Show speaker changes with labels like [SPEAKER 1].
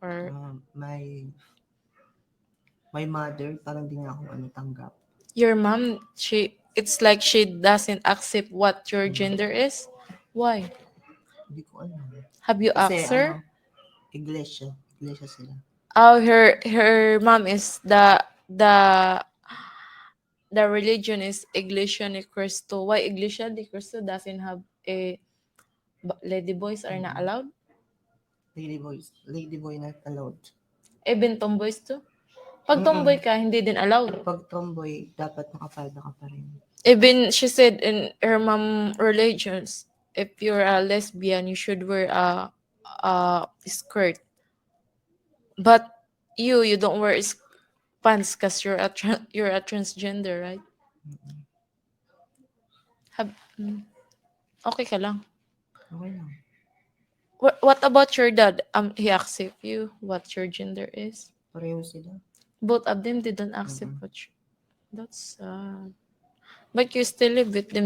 [SPEAKER 1] Or
[SPEAKER 2] My mother, parang di nga ako tanggap.
[SPEAKER 1] your mom, it's like she doesn't accept what your gender is? Why?
[SPEAKER 2] Hindi ko alam.
[SPEAKER 1] Have you
[SPEAKER 2] Kasi
[SPEAKER 1] asked her?
[SPEAKER 2] iglesia sila.
[SPEAKER 1] Oh, her mom is the religion is Iglesia ni Cristo. Why Iglesia ni Cristo doesn't have a lady boys are not allowed?
[SPEAKER 2] Lady boy not allowed.
[SPEAKER 1] Even tomboys too? Pag tomboy ka, hindi din allowed.
[SPEAKER 2] Pag tomboy, dapat nakapalda ka pa rin.
[SPEAKER 1] Even she said in her mom religions, if you're a lesbian, you should wear a skirt. But you don't wear pants because you're a transgender, right? Have, okay ka lang.
[SPEAKER 2] Okay lang.
[SPEAKER 1] What about your dad? He accept you what your gender is?
[SPEAKER 2] Pareho sila.
[SPEAKER 1] Both of them didn't accept what you. That's sad. But you still live with them.